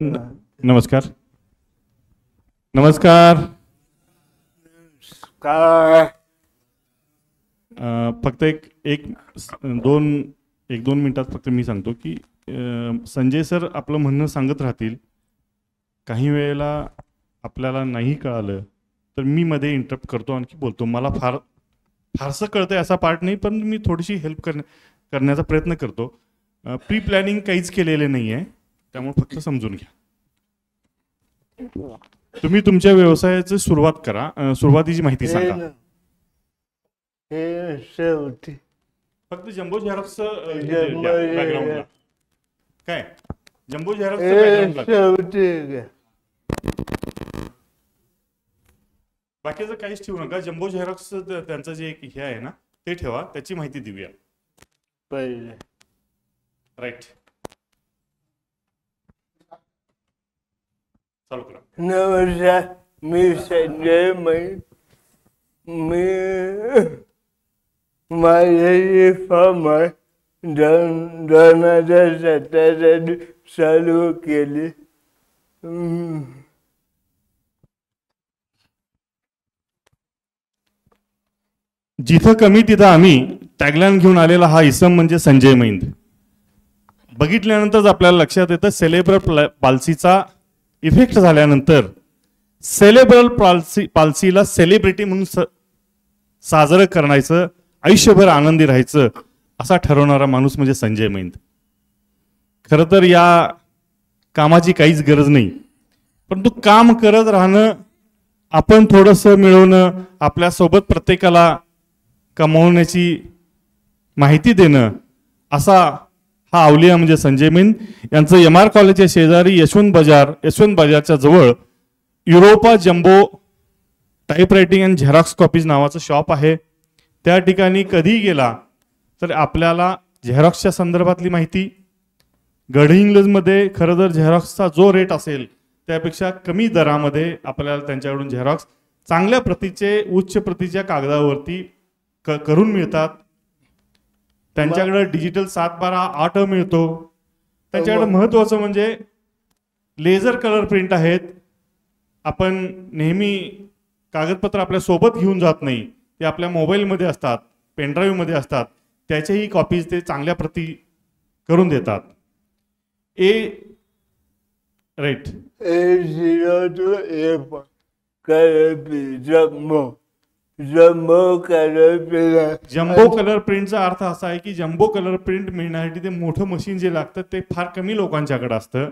नमस्कार. नमस्कार. काय फक्त एक दोन मिनिटात फक्त मी सांगतो की संजय सर आपलं म्हणणं सांगत राहतील. काही वेळेला आपल्याला नाही कळालं तर मी मध्ये इंटरप्ट करतो, आणखी बोलतो. मला फारसं कळतंय असा पार्ट नाही, पण मी थोडीशी हेल्प करण्याचा प्रयत्न करतो. प्री प्लॅनिंग काहीच केलेले नाही आहे, त्यामुळे फक्त समजून घ्या. तुम्ही तुमच्या व्यवसायाची सुरुवात करा. सुरुवातीची माहिती सांगा. हे शेवटी फक्त जम्बो झेरॉक्स जम्बो बॅकग्राऊंडला काय जम्बो झेरॉक्स बॅकग्राऊंडला शेवटी बाकीचं काहीच ठेवू नका. जम्बो झेरॉक्स त्यांचं जे एक हे आहे ना ते ठेवा, त्याची माहिती देऊया पहिले. राईट. चालू करा. नमस्कार, मी संजय मी माझे फॉर्म 2017 चालू केली. जिथं कमी तिथं आम्ही टॅगलाईन घेऊन आलेला हा इसम म्हणजे संजय मैंद. बघितल्यानंतरच आपल्याला लक्षात येतं सेलेब्रल पाल्सीचा इफेक्ट झाल्यानंतर सेलेब्रल पाल्सीला सेलिब्रिटी म्हणून साजरं करायचं, आयुष्यभर आनंदी राहायचं असा ठरवणारा माणूस म्हणजे संजय मैंद. खरं तर या कामाची काहीच गरज नाही, परंतु काम करत राहणं, आपण थोडंसं मिळवणं, आपल्यासोबत प्रत्येकाला कमवण्याची माहिती देणं, असा हा अवलिया म्हणजे संजय मैंद. यांचं MR कॉलेजच्या शेजारी यशवंत बाजारच्या जवळ Europa jumbo typewriting and Xerox copies नावाचं शॉप आहे. त्या ठिकाणी कधी गेला तर आपल्याला झेरॉक्सच्या संदर्भातली माहिती, गडहिंग्लजमध्ये खरं तर झेरॉक्सचा जो रेट असेल त्यापेक्षा कमी दरामध्ये आपल्याला त्यांच्याकडून झेरॉक्स चांगल्या प्रतीचे, उच्च प्रतीच्या कागदावरती करून मिळतात. त्यांच्याकडे डिजिटल 7/12 मिळतो. त्यांच्याकडे महत्वाचं म्हणजे लेझर कलर प्रिंट आहेत. आपण नेहमी कागदपत्र आपल्या सोबत घेऊन जात नाही, ते आपल्या मोबाईलमध्ये असतात, पेनड्राईव्ह मध्ये असतात. त्याच्याही कॉपीज ते चांगल्या प्रती करून देतात. Right. A0 to A5 jumbo colour print. Jumbo colour प्रिंटचा अर्थ असा आहे की जम्बो कलर प्रिंट मिळण्यासाठी ते मोठं मशीन जे लागतं ते फार कमी लोकांच्याकडे असतं.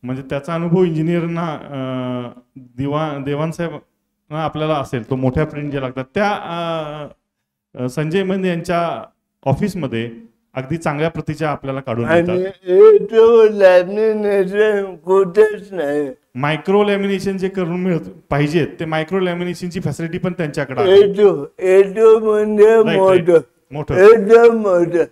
म्हणजे त्याचा अनुभव इंजिनियरना, देवानसाहेब आपल्याला असेल. तो मोठ्या प्रिंट जे लागतात त्या संजय मैंद यांच्या ऑफिसमध्ये अगदी चांगल्या प्रतीच्या आपल्याला काढून मिळतात. कुठेच नाही. मायक्रो लॅमिनेशन जे करून मिळत पाहिजेत ते मायक्रो लॅमिनेशनची फॅसिलिटी पण त्यांच्याकडे आहे. A2 म्हणजे मोठं, एकदम मोठं.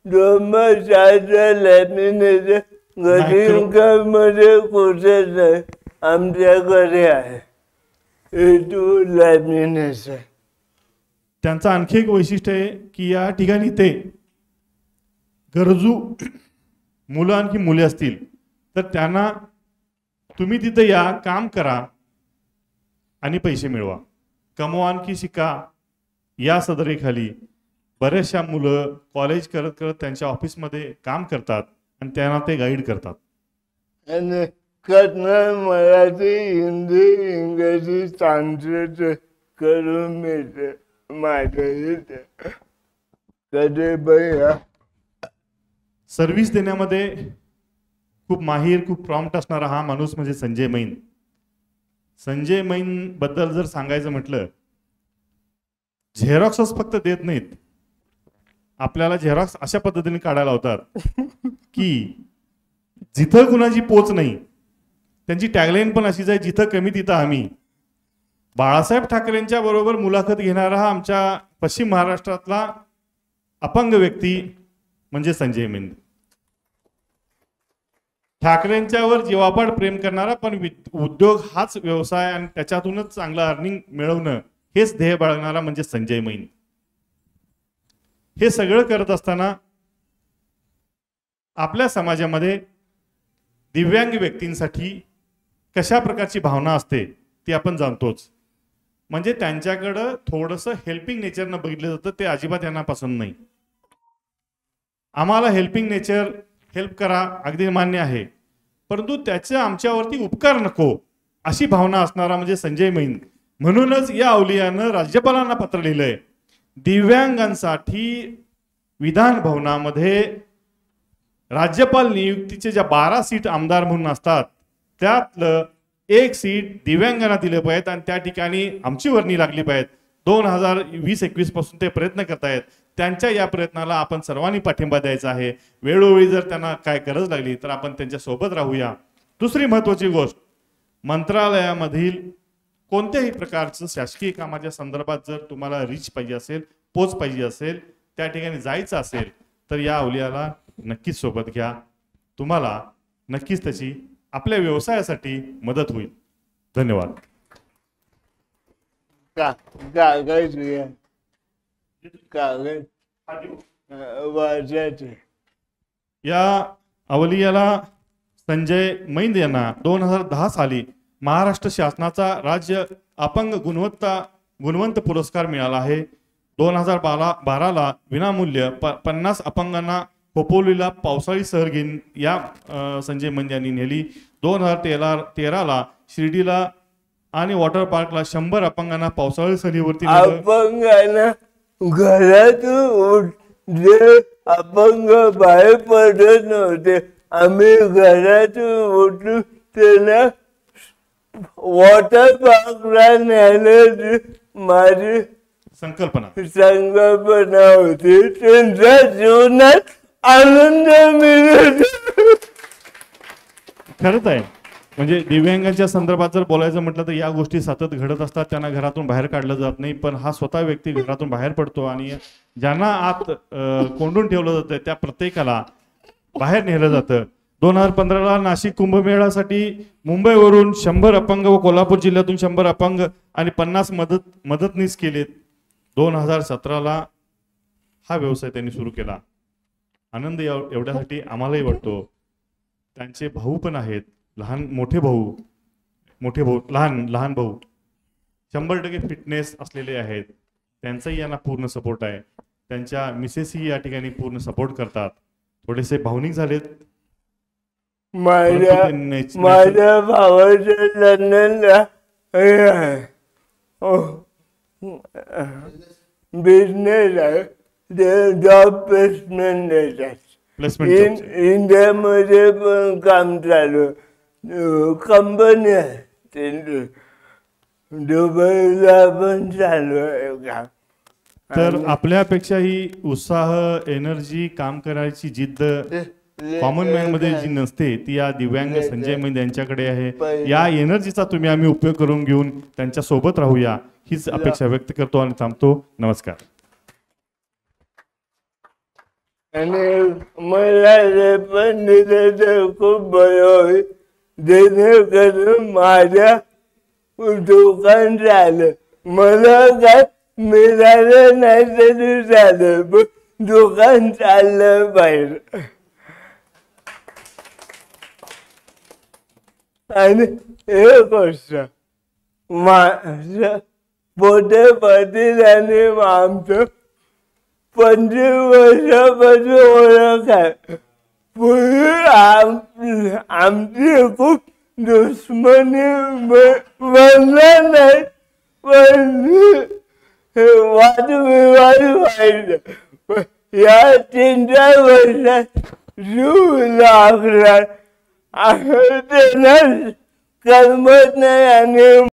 2x4 लॅमिनेशन गरीबमध्ये कुठेच नाही, आमच्याकडे आहे A2 लॅमिनेशन. त्यांचं आणखी एक वैशिष्ट्य आहे की या ठिकाणी ते गरजू मुलं आणखी मुले असतील तर त्यांना तुम्ही तिथे या, काम करा आणि पैसे मिळवा, कमवा, आणखी शिका. या सदरेखाली बऱ्याचशा मुलं कॉलेज करत करत त्यांच्या ऑफिसमध्ये काम करतात आणि त्यांना ते गाईड करतात. आणि कन्नड, मराठी, हिंदी, इंग्रजी ट्रान्सलेट करून मिळते माझ्या कधी भैया. सर्व्हिस देण्यामध्ये खूप माहीर, खूप प्रॉम्प्ट असणारा हा माणूस म्हणजे संजय मैंद. संजय मैंद बद्दल जर सांगायचं म्हटलं, झेरॉक्सच फक्त देत नाहीत, आपल्याला झेरॉक्स अशा पद्धतीने काढायला होतात की जिथं कुणाची पोच नाही. त्यांची टॅगलाईन पण अशीच आहे, जिथं कमी तिथं आम्ही. बाळासाहेब ठाकरेंच्या बरोबर मुलाखत घेणारा हा आमच्या पश्चिम महाराष्ट्रातला अपंग व्यक्ती म्हणजे संजय मैंद. ठाकरेंच्यावर जीवापाड प्रेम करणारा, पण उद्योग हाच व्यवसाय आणि त्याच्यातूनच चांगलं अर्निंग मिळवणं हेच ध्येय बाळगणारा म्हणजे संजय मैंद. हे सगळं करत असताना आपल्या समाजामध्ये दिव्यांग व्यक्तींसाठी कशा प्रकारची भावना असते ती आपण जाणतोच. म्हणजे त्यांच्याकडं थोडंसं हेल्पिंग नेचरनं बघितलं जातं, ते अजिबात यांना पसंत नाही. आम्हाला हेल्पिंग नेचर, हेल्प करा, अगदी मान्य आहे, परंतु त्याचे आमच्यावरती उपकार नको अशी भावना असणारा म्हणजे संजय मैन. म्हणूनच या अवलियानं राज्यपालांना पत्र लिहिलंय. दिव्यांगांसाठी विधान भवनामध्ये राज्यपाल नियुक्तीचे ज्या 12 सीट आमदार म्हणून असतात त्यातलं 1 सीट दिव्यांगांना दिलं पाहिजे आणि त्या ठिकाणी आमची वर्णी लागली पाहिजे. 2020-21 पासून ते प्रयत्न करतायत. त्यांच्या या प्रयत्नाला आपण सर्वांनी पाठिंबा द्यायचा आहे. वेळोवेळी जर त्यांना काय गरज लागली तर आपण त्यांच्या सोबत राहूया. दुसरी महत्वाची गोष्ट, मंत्रालयामधील कोणत्याही प्रकारचं शासकीय कामाच्या संदर्भात जर तुम्हाला रीच पाहिजे असेल, पोच पाहिजे असेल, त्या ठिकाणी जायचं असेल तर या अवलियाला नक्कीच सोबत घ्या. तुम्हाला नक्कीच त्याची आपल्या व्यवसायासाठी मदत होईल. धन्यवाद. कागद घ्या. कागद वाचायचे. या अवलियाला संजय मैंद यांना 2010 साली महाराष्ट्र शासनाचा राज्य अपंग गुणवंत पुरस्कार मिळाला आहे. 2012ला विनामूल्य 50 अपंगांना खोपोलीला पावसाळी सहल घेऊन या संजय मैंद यांनी नेली. 2013ला शिर्डीला आणि वॉटर पार्कला 100 अपंगांना पावसाळी सहलीवरती अपंगांना घरातून जे अपंग बाहेर पडत नव्हते, आम्ही घरातून उठून त्यांना वॉटर पार्कला नेण्याची माझी संकल्पना होती. त्यांच्या जीवनात आनंद मिळत. खरंच आहे. म्हणजे दिव्यांगांच्या संदर्भात जर बोलायचं म्हटलं तर या गोष्टी सतत घडत असतात. त्यांना घरातून बाहेर काढलं जात नाही, पण हा स्वतः व्यक्ती घरातून बाहेर पडतो आणि ज्यांना आत कोंडून ठेवलं जातं त्या प्रत्येकाला बाहेर नेलं जातं. 2015ला नाशिक कुंभमेळ्यासाठी मुंबईवरून 100 अपंग व कोल्हापूर जिल्ह्यातून 100 अपंग आणि 50 मदतनीस केलेत. 2017ला हा व्यवसाय त्यांनी सुरू केला. आनंद एवढ्यासाठी आम्हालाही वाटतो. त्यांचे भाऊ पण आहेत, मोठे भाऊ, लहान भाऊ 100% फिटनेस असलेले आहेत. त्यांचाही यांना पूर्ण सपोर्ट आहे. त्यांच्या मिसेसही या ठिकाणी पूर्ण सपोर्ट करतात. थोडेसे भावनिक झालेत. माझ्या भावाच्या लग्नाला बिझनेस आहे, जॉब प्लेसमेंट देतात. इंडियामध्ये पण काम चालू, कंपनी आहे, दुबईला पण चालू आहे काम. तर आपल्यापेक्षाही उत्साह, एनर्जी, काम करायची जिद्द कॉमन मॅन मध्ये जी नसते ती या दिव्यांग संजय मैंद यांच्याकडे आहे. या एनर्जीचा आम्ही उपयोग करून घेऊन त्यांच्या सोबत राहूया हीच अपेक्षा व्यक्त करतो आणि थांबतो. नमस्कार. आणि मला पण दिलं तर खूप बरं होईल, जेणेकरून माझ्या दुकान झालं. मला काय मिळालं नाही तरी झालं, पण दुकान चाललं पाहिजे. आणि एक गोष्ट, माझं पोटे पाटील आणि आमचं 25 वर्षापासून ओळख आहे. पूर्वी आमची खूप दुश्मनी बनला नाही, पण वादविवाद व्हायचं. या 3-4 वर्षात जीव लागला. त्यांना करमत नाही आणि